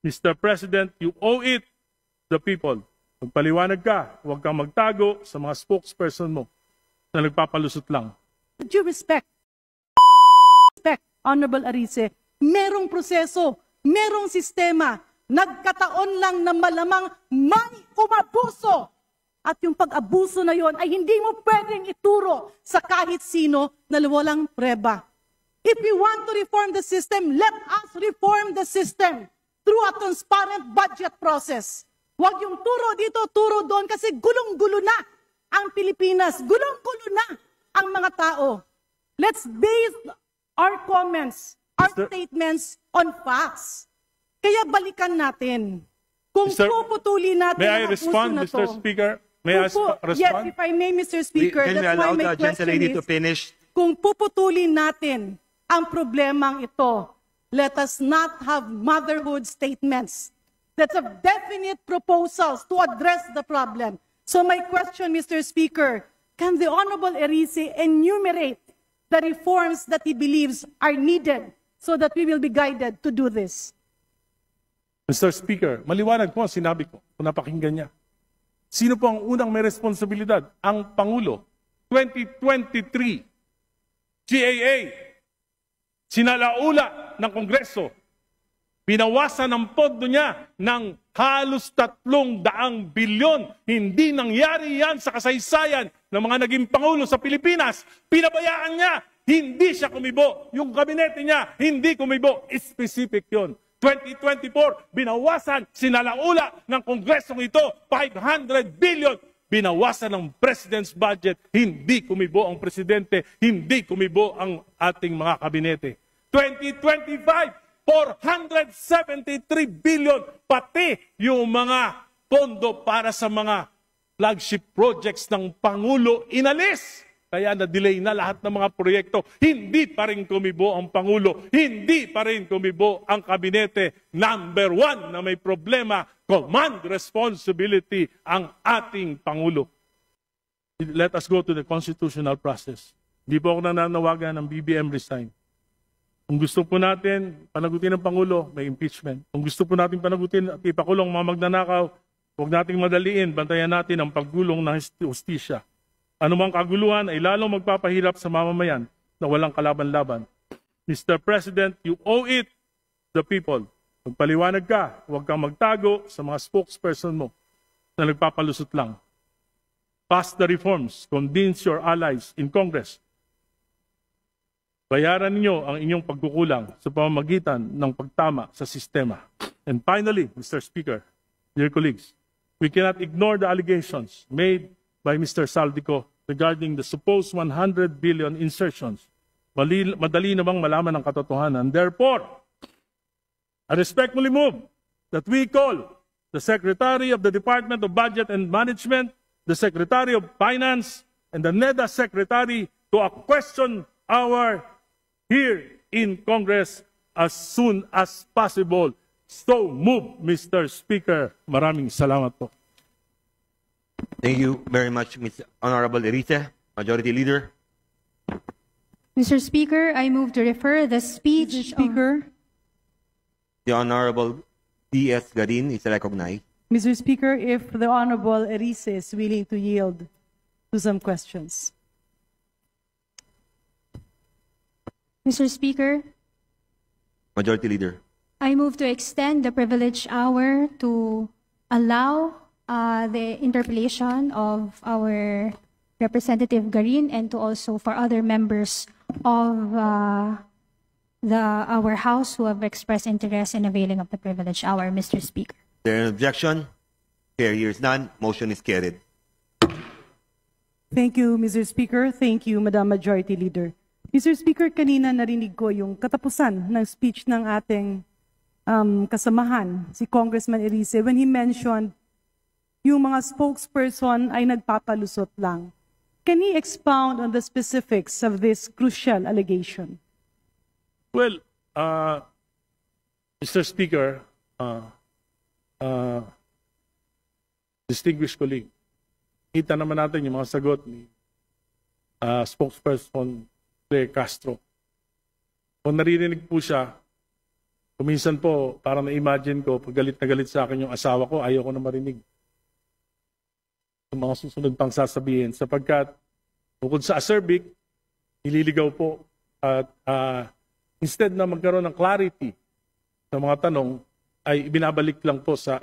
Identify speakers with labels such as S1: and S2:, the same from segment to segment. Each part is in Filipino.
S1: Mr. President, you owe it the people. Magpaliwanag ka, huwag kang magtago sa mga spokesperson mo na nagpapalusot lang.
S2: With due respect, Honorable Arice, merong proseso, merong sistema, nagkataon lang na malamang may umabuso. At yung pag-abuso na yon ay hindi mo pwedeng ituro sa kahit sino na walang preba. If we want to reform the system, let us reform the system through a transparent budget process. Huwag yung turo dito, turo doon kasi gulong-gulo na ang Pilipinas. Gulong-gulo na ang mga tao. Let's base our comments, our statements on facts. Kaya balikan natin. Kung puputulin natin
S1: ang abuso na to. Mr. Speaker? May I respond?
S2: Yes, if I may, Mr. Speaker,
S3: Can we
S2: that's why
S3: allow
S2: my
S3: the gentlelady to finish?
S2: Kung puputulin natin ang problemang ito, let us not have motherhood statements. Let's have definite proposals to address the problem. So my question, Mr. Speaker, can the Honorable Erice enumerate the reforms that he believes are needed so that we will be guided to do this?
S1: Mr. Speaker, maliwanag po ang sinabi ko kung napakinggan niya. Sino po ang unang may responsibilidad? Ang Pangulo. 2023, GAA, sinalaula ng Kongreso. Pinawasan ang pondo niya ng halos 300 bilyon. Hindi nangyari yan sa kasaysayan ng mga naging Pangulo sa Pilipinas. Pinabayaan niya, hindi siya kumibo. Yung kabinete niya, hindi kumibo. Specific yon. 2024, binawasan, sinalaula ng Kongresong ito, 500 billion. Binawasan ng President's budget, hindi kumibo ang Presidente, hindi kumibo ang ating mga kabinete. 2025, 473 billion, pati yung mga pondo para sa mga flagship projects ng Pangulo inalis. Kaya na-delay na lahat ng mga proyekto. Hindi pa rin kumibo ang Pangulo. Hindi pa rin kumibo ang kabinete. Number one na may problema, command responsibility ang ating Pangulo. Let us go to the constitutional process. Hindi po ako nananawagan ng BBM resign. Kung gusto po natin panagutin ng Pangulo, may impeachment. Kung gusto po natin panagutin at ipakulong mga magnanakaw, huwag nating madaliin, bantayan natin ang paggulong ng hustisya. Anumang kaguluhan ay lalong magpapahirap sa mamamayan na walang kalaban-laban. Mr. President, you owe it the people. Magpaliwanag ka, huwag kang magtago sa mga spokesperson mo na nagpapalusot lang. Pass the reforms, convince your allies in Congress. Bayaran ninyo ang inyong pagkukulang sa pamamagitan ng pagtama sa sistema. And finally, Mr. Speaker, dear colleagues, we cannot ignore the allegations made by Mr. Saldico regarding the supposed 100 billion insertions. Madali namang malaman ang katotohanan. Therefore, I respectfully move that we call the Secretary of the Department of Budget and Management, the Secretary of Finance, and the NEDA Secretary to a question hour here in Congress as soon as possible. So move, Mr. Speaker. Maraming salamat po.
S3: Thank you very much, Ms. Honorable Erice, Majority Leader.
S4: Mr. Speaker, I move to refer the speech.
S2: Mr. Speaker.
S3: The Honorable D.S. Garin is recognized.
S2: Mr. Speaker, if the Honorable Erice is willing to yield to some questions.
S4: Mr. Speaker,
S3: Majority Leader.
S4: I move to extend the privilege hour to allow the interpellation of our Representative Garin and to also for other members of our House who have expressed interest in availing of the privilege hour, Mr. Speaker.
S3: There is an objection? Chair hears none. Motion is carried.
S2: Thank you, Mr. Speaker. Thank you, Madam Majority Leader. Mr. Speaker, kanina narinig ko yung katapusan ng speech ng ating kasamahan, si Congressman Erice, when he mentioned yung mga spokesperson ay nagpapalusot lang. Can he expound on the specifics of this crucial allegation?
S1: Well, Mr. Speaker, distinguished colleague, kita naman natin yung mga sagot ni spokesperson De Castro. Kung naririnig po siya, Kuminsan po, parang na-imagine ko, pag galit na galit sa akin yung asawa ko, ayaw ko na marinig yung mga susunod pang sasabihin. Sapagkat, bukod sa acerbic, nililigaw po. At instead na magkaroon ng clarity sa mga tanong, ay ibinabalik lang po sa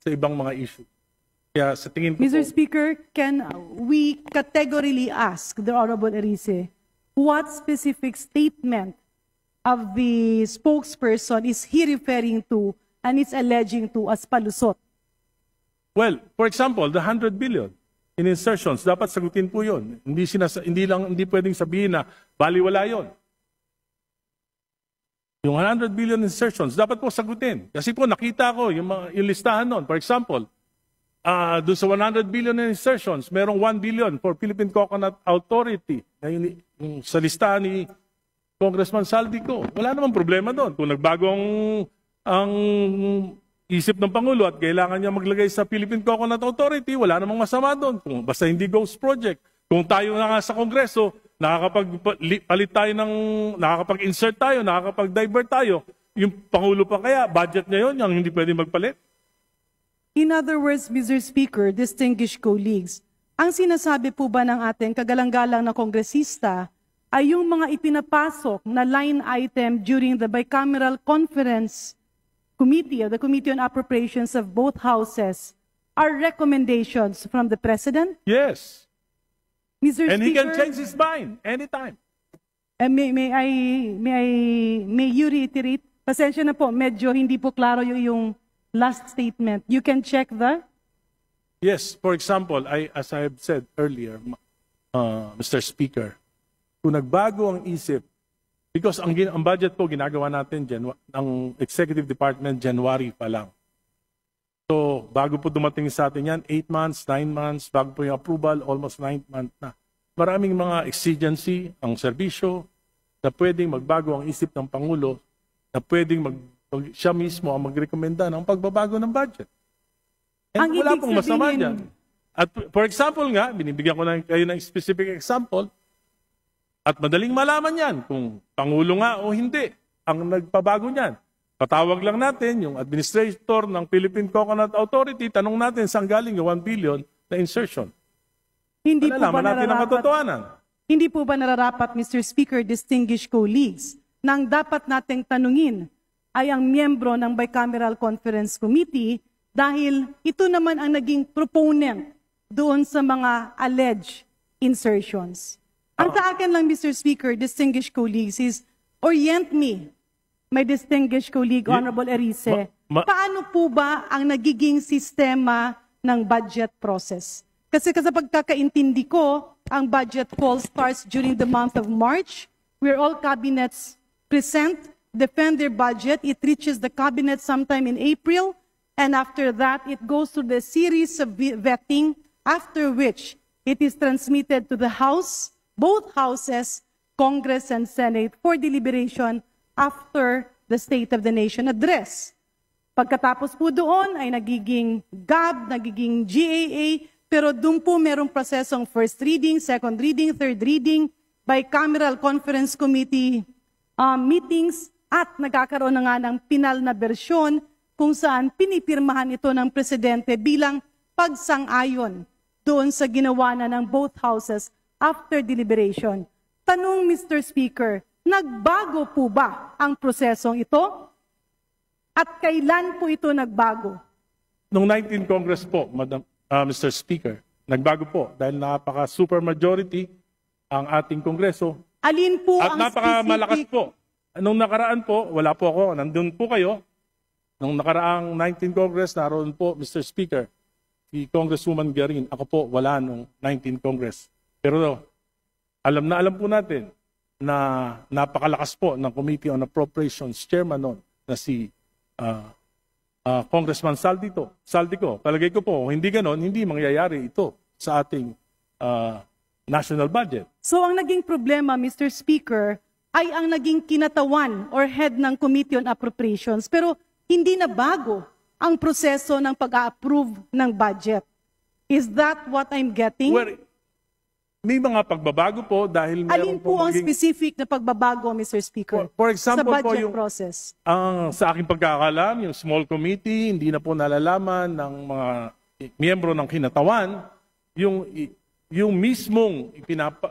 S1: ibang mga issue. Kaya sa tingin ko
S2: Mr.
S1: po,
S2: Speaker, can we categorically ask the Honorable Erice what specific statement of the spokesperson is he referring to and is alleging to as palusot?
S1: well, for example, the 100 billion in insertions, dapat sagutin po yun. Hindi pwedeng sabihin na baliwala yun. Yung 100 billion insertions, dapat po sagutin. Kasi po nakita ko yung listahan nun. For example, doon sa 100 billion in insertions, merong 1 billion for Philippine Coconut Authority. Yung sa listahan ni Congressman Saldico. Wala namang problema doon. Kung nagbago ang isip ng Pangulo at kailangan niya maglagay sa Philippine Coconut Authority, wala namang masama doon. Basta hindi ghost project. Kung tayo na nga sa Kongreso, nakakapag-palit tayo nakakapag-insert tayo, nakakapag-divert tayo, yung Pangulo pa kaya, budget niya yun, yung hindi pwede magpalit?
S2: In other words, Mr. Speaker, distinguished colleagues, ang sinasabi po ba ng ating kagalang-galang na kongresista ay yung mga ipinapasok na line item during the bicameral conference committee or the Committee on Appropriations of both houses are recommendations from the President?
S1: Yes.
S2: Mr.
S1: And he can
S2: Speaker,
S1: change his mind anytime.
S2: may you reiterate? Pasensya na po, medyo hindi po klaro yung last statement. You can check the...
S1: Yes, for example, as I have said earlier, Mr. Speaker, kung nagbago ang isip, because ang budget po ginagawa natin ng Executive Department January pa lang. So, bago po dumating sa atin yan, 8 months, 9 months, bago po yung approval, almost 9 months na. Maraming mga exigency ang serbisyo na pwedeng magbago ang isip ng Pangulo, na pwedeng siya mismo ang magrekomenda ng pagbabago ng budget. And
S2: Ang
S1: wala
S2: ibig
S1: pong masama
S2: sabihin-
S1: dyan. At for example nga, binibigyan ko na kayo ng specific example, at madaling malaman yan kung Pangulo nga o hindi ang nagpabago niyan. Patawag lang natin yung administrator ng Philippine Coconut Authority, tanong natin saan galing yung 1 billion na insertion.
S2: Hindi po ba
S1: Malalaman natin ang
S2: nararapat,
S1: katotohanan.
S2: hindi po ba nararapat, Mr. Speaker, distinguished colleagues, na ang dapat nating tanungin ay ang miyembro ng Bicameral Conference Committee dahil ito naman ang naging proponent doon sa mga alleged insertions. Ang sa akin lang, Mr. Speaker, distinguished colleagues, is orient me, my distinguished colleague, Honorable Erice, paano po ba ang nagiging sistema ng budget process? Kasi sa pagkakaintindi ko, ang budget call starts during the month of March, where all cabinets present, defend their budget. It reaches the cabinet sometime in April, and after that, it goes through the series of vetting, after which it is transmitted to the House, both houses, Congress and Senate, for deliberation after the State of the Nation address. Pagkatapos po doon ay nagiging GAB, nagiging GAA, pero doon po merong prosesong first reading, second reading, third reading, bicameral conference committee meetings, at nagkakaroon na nga ng pinal na bersyon kung saan pinipirmahan ito ng presidente bilang pagsang-ayon doon sa ginawa na ng both houses after deliberation. Tanong, Mr. Speaker, nagbago po ba ang prosesong ito? At kailan po ito nagbago?
S1: Noong 19 Congress po, Mr. Speaker, nagbago po dahil napaka-super majority ang ating Kongreso.
S2: Alin po
S1: At
S2: ang
S1: napakamalakas
S2: specific...
S1: po. Nung nakaraan po, wala po ako, nandun po kayo. Nung nakaraang 19 Congress, naroon po, Mr. Speaker, si Congresswoman Garin. Ako po, wala nung 19 Congress. Pero alam po natin na napakalakas po ng Committee on Appropriations Chairman noon na si Congressman Saldico. Palagay ko po, hindi ganon, hindi mangyayari ito sa ating national budget.
S2: So ang naging problema, Mr. Speaker, ay ang naging kinatawan or head ng Committee on Appropriations, pero hindi na bago ang proseso ng pag-a-approve ng budget. Is that what I'm getting?
S1: May mga pagbabago po dahil
S2: Alin
S1: meron
S2: po ang
S1: maging-
S2: specific na pagbabago, Mr. Speaker?
S1: For example
S2: sa
S1: po,
S2: budget
S1: yung-
S2: process.
S1: Sa aking pagkakalam, yung small committee, hindi na po nalalaman ng mga miyembro ng kinatawan yung mismong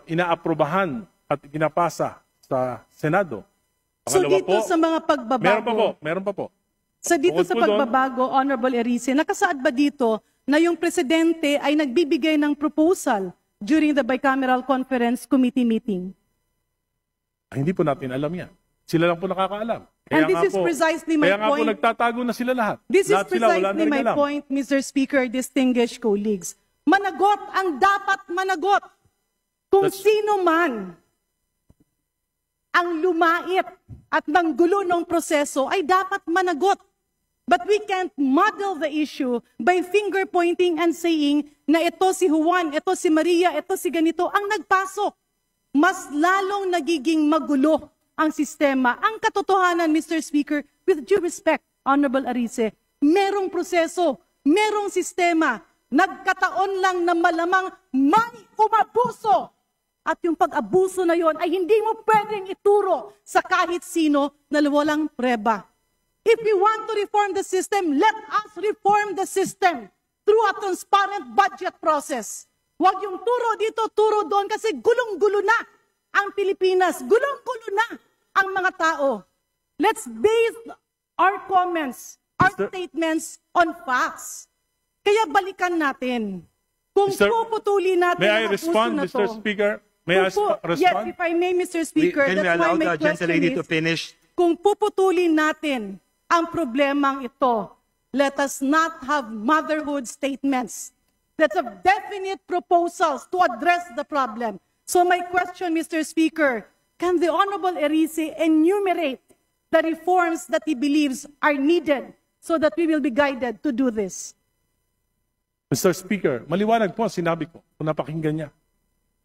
S1: inaaprobahan at pinapasa sa Senado.
S2: So
S1: Pangalawa
S2: dito sa mga pagbabago,
S1: meron pa po.
S2: sa dito
S1: Bukod
S2: sa
S1: po doon-
S2: pagbabago, Honorable Erice, nakasaad ba dito na yung presidente ay nagbibigay ng proposal during the Bicameral Conference Committee meeting?
S1: Hindi po natin alam yan. Sila lang po nakakaalam.
S2: And this
S1: nga
S2: is precisely my
S1: kaya nga po
S2: point.
S1: nagtatago na sila lahat.
S2: This is
S1: Lahat sila, wala
S2: precisely
S1: na rin
S2: my
S1: alam.
S2: point, Mr. Speaker, distinguished colleagues. Managot ang dapat managot. Kung
S1: That's-
S2: sino man ang lumait at nanggulo ng proseso ay dapat managot. But we can't muddle the issue by finger pointing and saying na ito si Juan, ito si Maria, ito si ganito ang nagpasok. Mas lalong nagiging magulo ang sistema. Ang katotohanan, Mr. Speaker, with due respect, Honorable Arice, merong proseso, merong sistema, nagkataon lang na malamang may umabuso. At yung pag-abuso na yon ay hindi mo pwedeng ituro sa kahit sino na walang preba. If we want to reform the system, let us reform the system through a transparent budget process. Huwag yung turo dito, turo doon kasi gulong-gulo na ang Pilipinas. Gulong-gulo na ang mga tao. Let's base our comments, our statements on facts. Kaya balikan natin. Kung puputuli natin
S1: May I
S2: ang abuso
S1: respond,
S2: na
S1: Mr.
S2: to.
S1: Speaker? May I respond?
S2: Yes, if I may, Mr. Speaker,
S3: Can we
S2: that's why
S3: allow
S2: my
S3: the gentle
S2: question
S3: lady
S2: is,
S3: to finish?
S2: kung puputulin natin ang problemang ito, let us not have motherhood statements. Let's have definite proposals to address the problem. So my question, Mr. Speaker, can the Honorable Erice enumerate the reforms that he believes are needed so that we will be guided to do this?
S1: Mr. Speaker, maliwanag po ang sinabi ko kung napakinggan niya.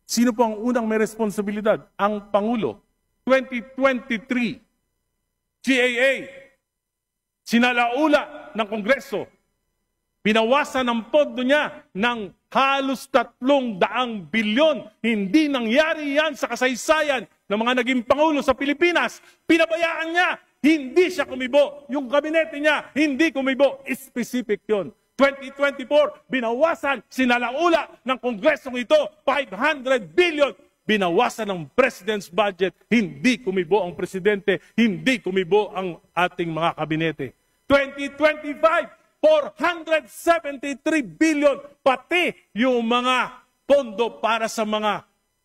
S1: Sino po ang unang may responsibilidad? Ang Pangulo. 2023, GAA, sinalaula ng Kongreso. Binawasan ang pondo niya ng halos 300 bilyon. Hindi nangyari yan sa kasaysayan ng mga naging Pangulo sa Pilipinas. Pinabayaan niya, hindi siya kumibo. Yung kabinete niya, hindi kumibo. Specific yon. 2024, binawasan, sinalaula ng Kongresong ito, 500 billion. Binawasan ng President's budget, hindi kumibo ang Presidente, hindi kumibo ang ating mga kabinete. 2025, 473 billion, pati yung mga pondo para sa mga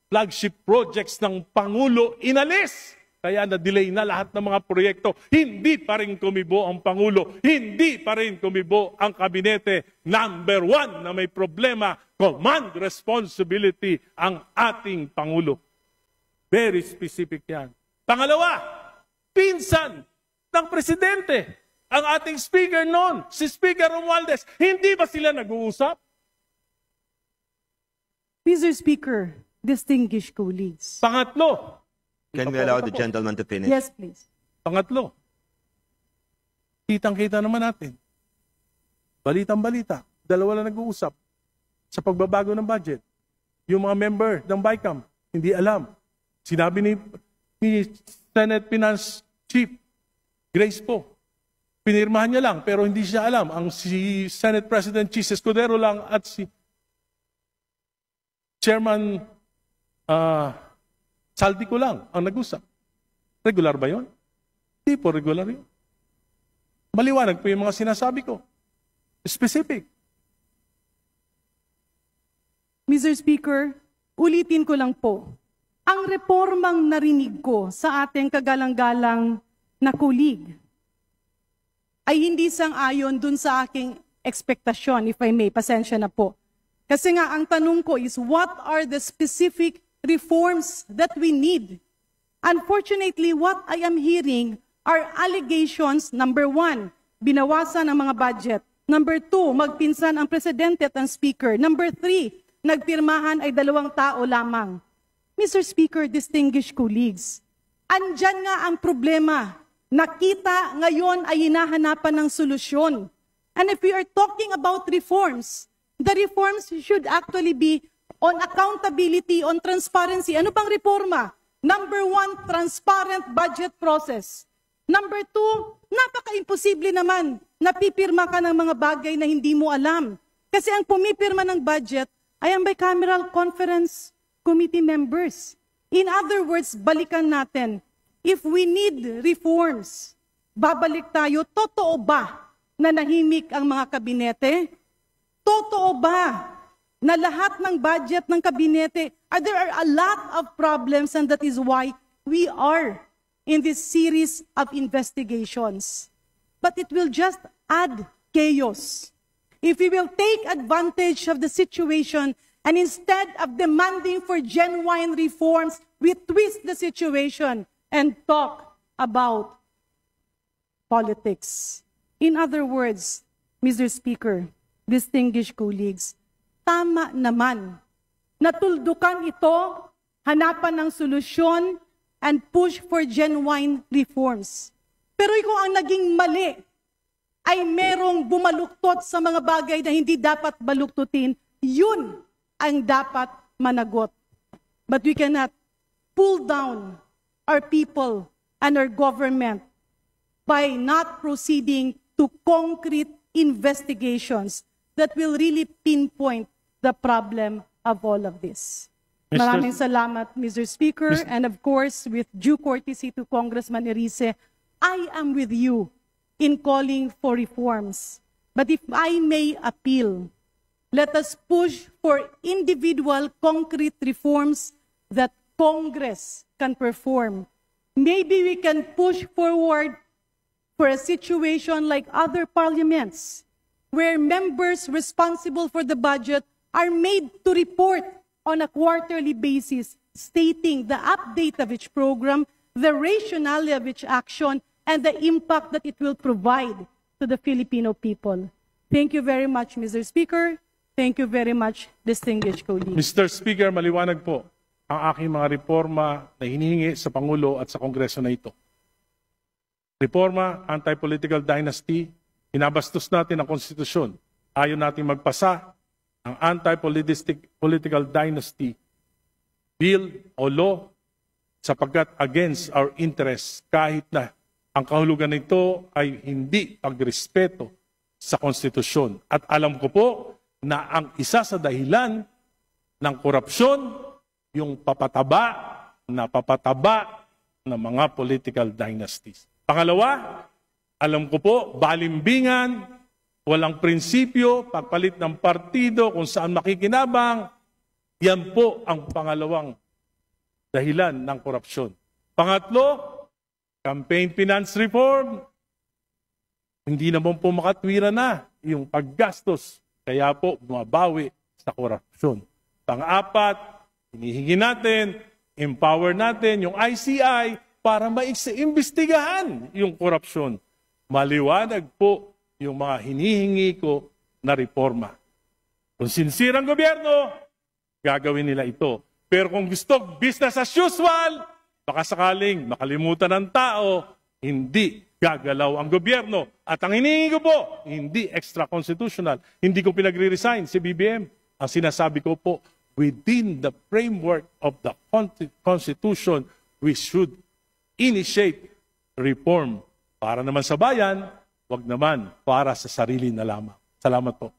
S1: flagship projects ng Pangulo inalis. Kaya na-delay na lahat ng mga proyekto. Hindi pa rin kumibo ang Pangulo. Hindi pa rin kumibo ang kabinete. Number one na may problema, command responsibility ang ating Pangulo. Very specific yan. Pangalawa, pinsan ng Presidente. Ang ating speaker noon, si Speaker Romualdez. Hindi ba sila nag-uusap?
S2: Mr. Speaker, distinguished colleagues.
S1: Pangatlo,
S3: Can we allow the gentleman to finish?
S2: Yes, please.
S1: Pangatlo, kitang-kita naman natin. Balitang-balita, dalawa lang nag-uusap sa pagbabago ng budget. Yung mga member ng BICAM, hindi alam. Sinabi ni Senate Finance Chief Grace po, pinirmahan niya lang pero hindi siya alam. Ang si Senate President Chis Escudero lang at si Chairman Saldico lang ang nag-usap. Regular ba yun? Hindi po regular yun. Maliwanag po yung mga sinasabi ko. Specific.
S2: Mr. Speaker, ulitin ko lang po. Ang reformang narinig ko sa ating kagalang-galang na kulig ay hindi sang-ayon dun sa aking ekspektasyon, if I may, pasensya na po. Kasi nga, ang tanong ko is, what are the specific reforms that we need? Unfortunately, what I am hearing are allegations. Number one, binawasan ang mga budget. Number two, magpinsan ang presidente at ang speaker. Number three, nagpirmahan ay 2 tao lamang. Mr. Speaker, distinguished colleagues, andyan nga ang problema. Nakita ngayon ay hinahanapan ng solusyon. And if we are talking about reforms, the reforms should actually be on accountability, on transparency. Ano pang reforma? Number 1, transparent budget process. Number 2, napaka-imposible naman na pipirma ka ng mga bagay na hindi mo alam. Kasi ang pumipirma ng budget ay ang bicameral conference committee members. In other words, balikan natin. If we need reforms, babalik tayo, totoo ba na nahimik ang mga kabinete? Totoo ba na lahat ng budget ng kabinete, there are a lot of problems, and that is why we are in this series of investigations. But it will just add chaos. If we will take advantage of the situation and instead of demanding for genuine reforms, we twist the situation and talk about politics. In other words, Mr. Speaker, distinguished colleagues, tama naman. Natuldukan ito, hanapan ng solusyon, and push for genuine reforms. Pero kung ang naging mali ay merong bumaluktot sa mga bagay na hindi dapat baluktutin, yun ang dapat managot. But we cannot pull down our people and our government by not proceeding to concrete investigations that will really pinpoint the problem of all of this. Maraming salamat, Mr. Speaker, and of course, with due courtesy to Congressman Erice, I am with you in calling for reforms. But if I may appeal, let us push for individual concrete reforms that Congress can perform. Maybe we can push forward for a situation like other parliaments, where members responsible for the budget are made to report on a quarterly basis, stating the update of each program, the rationale of each action, and the impact that it will provide to the Filipino people. Thank you very much, Mr. Speaker. Thank you very much, distinguished colleagues.
S1: Mr. Speaker, maliwanag po ang aking mga reforma na hinihingi sa Pangulo at sa Kongreso na ito. Reforma, anti-political dynasty, inabastos natin ang konstitusyon. Ayaw natin magpasa ang anti-political dynasty bill o law sapagkat against our interests kahit na ang kahulugan nito ay hindi pagrespeto sa konstitusyon. At alam ko po na ang isa sa dahilan ng korupsyon, yung papataba ng mga political dynasties. Pangalawa, alam ko po, balimbingan, walang prinsipyo, pagpalit ng partido kung saan makikinabang, yan po ang pangalawang dahilan ng korupsyon. Pangatlo, campaign finance reform, hindi naman po makatwira na yung paggastos, kaya po bumabawi sa korupsyon. Pang-apat, hinihingi natin, empower natin yung ICI para maimbestigahan yung korupsyon. Maliwanag po yung mga hinihingi ko na reforma. Kung sincere ang gobyerno, gagawin nila ito. Pero kung gusto business as usual, baka sakaling makalimutan ng tao, hindi gagalaw ang gobyerno. At ang hinihingi ko po, hindi extra-constitutional. Hindi ko pinagre-resign si BBM. Ang sinasabi ko po, within the framework of the Constitution, we should initiate reform para naman sa bayan, wag naman para sa sarili na lamang. Salamat po.